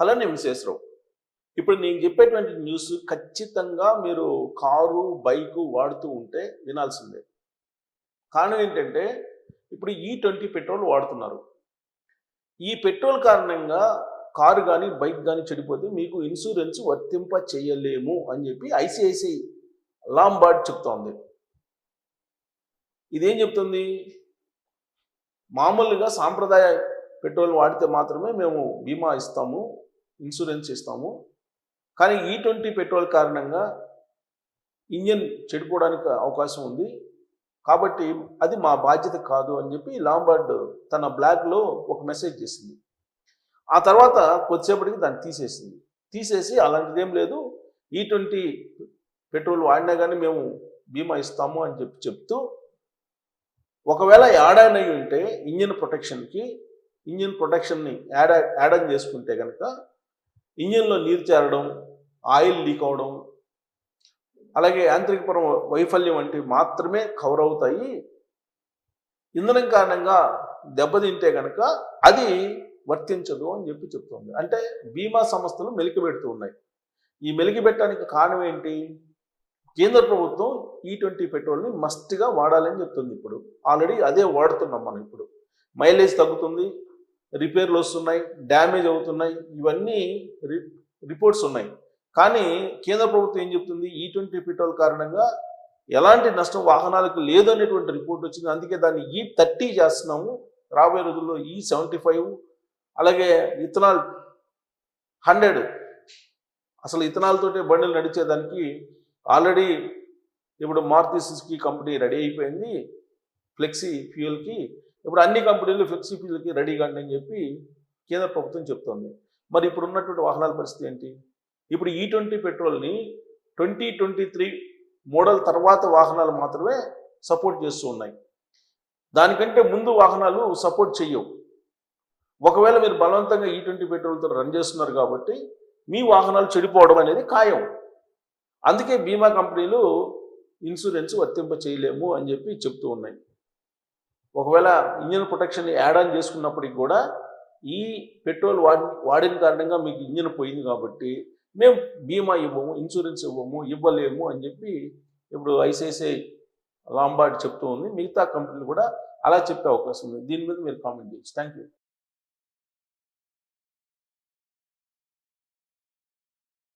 అలానే విశేషరావు. ఇప్పుడు నేను చెప్పేటువంటి న్యూస్ ఖచ్చితంగా మీరు కారు, బైకు వాడుతూ ఉంటే వినాల్సిందే. కారణం ఏంటంటే, ఇప్పుడు E20 పెట్రోల్ వాడుతున్నారు. ఈ పెట్రోల్ కారణంగా కారు గాని, బైక్ గాని చెడిపోతే మీకు ఇన్సూరెన్స్ వర్తింప చేయలేము అని చెప్పి ఐసీఐసీఐ లాంబార్డ్ చెప్తోంది. ఇదేం చెప్తుంది? మామూలుగా సాంప్రదాయ పెట్రోల్ వాడితే మాత్రమే మేము బీమా ఇస్తాము, ఇన్సూరెన్స్ ఇస్తాము. కానీ E20 పెట్రోల్ కారణంగా ఇంజిన్ చెడిపోవడానికి అవకాశం ఉంది. కాబట్టి అది మా బాధ్యత కాదు అని చెప్పి లాంబార్డ్ తన బ్లాగ్లో ఒక మెసేజ్ చేసింది. ఆ తర్వాత కొద్దిసేపటికి దాన్ని తీసేసింది. తీసేసి అలాంటిదేం లేదు, E20 పెట్రోల్ వాడినా కానీ మేము బీమా ఇస్తాము అని చెప్తూ ఒకవేళ యాడ్ ఆన్ అయి ఉంటే ఇంజిన్ ప్రొటెక్షన్ని యాడ్ ఆన్ చేసుకుంటే కనుక ఇంజిన్లో నీరు చేరడం, ఆయిల్ లీక్ అవడం, అలాగే యాంత్రికపర వైఫల్యం వంటివి మాత్రమే కవర్ అవుతాయి. ఇంధనం కారణంగా దెబ్బతింటే కనుక అది వర్తించదు అని చెప్పి చెప్తుంది. అంటే బీమా సంస్థలు మెలికబెడుతూ ఉన్నాయి. ఈ మెలికబెట్టడానికి కారణం ఏంటి? కేంద్ర ప్రభుత్వం E20 పెట్రోల్ని మస్ట్గా వాడాలని చెప్తుంది. ఇప్పుడు ఆల్రెడీ అదే వాడుతున్నాం మనం. ఇప్పుడు మైలేజ్ తగ్గుతుంది, రిపేర్లు వస్తున్నాయి, డ్యామేజ్ అవుతున్నాయి, ఇవన్నీ రిపోర్ట్స్ ఉన్నాయి. కానీ కేంద్ర ప్రభుత్వం ఏం చెప్తుంది? E20 పెట్రోల్ కారణంగా ఎలాంటి నష్టం వాహనాలకు లేదనేటువంటి రిపోర్ట్ వచ్చింది. అందుకే దాన్ని E30 చేస్తున్నాము. రాబోయే రోజుల్లో E75, అలాగే ఇథనాల్ 100. అసలు ఇథనాల్ తోటే బండిలు నడిచేదానికి ఆల్రెడీ ఇప్పుడు మారుతి సుజుకి కంపెనీ రెడీ అయిపోయింది ఫ్లెక్సీ ఫ్యూయల్కి. ఇప్పుడు అన్ని కంపెనీలు ఫ్లెక్సీ ఫ్యూయల్కి రెడీ కండి అని చెప్పి కేంద్ర ప్రభుత్వం చెప్తోంది. మరి ఇప్పుడు ఉన్నటువంటి వాహనాల పరిస్థితి ఏంటి? ఇప్పుడు E20 పెట్రోల్ని 2023 మోడల్ తర్వాత వాహనాలు మాత్రమే సపోర్ట్ చేస్తూ ఉన్నాయి. దానికంటే ముందు వాహనాలు సపోర్ట్ చెయ్యవు. ఒకవేళ మీరు బలవంతంగా E20 పెట్రోల్తో రన్ చేస్తున్నారు కాబట్టి మీ వాహనాలు చెడిపోవడం అనేది ఖాయం. అందుకే బీమా కంపెనీలు ఇన్సూరెన్స్ వర్తింప చేయలేము అని చెప్పి చెప్తూ ఉన్నాయి. ఒకవేళ ఇంజిన్ ప్రొటెక్షన్ యాడ్ ఆన్ చేసుకున్నప్పటికి కూడా ఈ పెట్రోల్ వాడిన కారణంగా మీకు ఇంజిన్ పోయింది కాబట్టి మేము బీమా ఇవ్వము, ఇన్సూరెన్స్ ఇవ్వలేము అని చెప్పి ఇప్పుడు ఐసిఐసిఐ లాంబార్డ్ చెప్తూ ఉంది. మిగతా కంపెనీలు కూడా అలా చెప్పే అవకాశం ఉంది. దీని మీద మీరు కామెంట్ చేయొచ్చు. Thank you.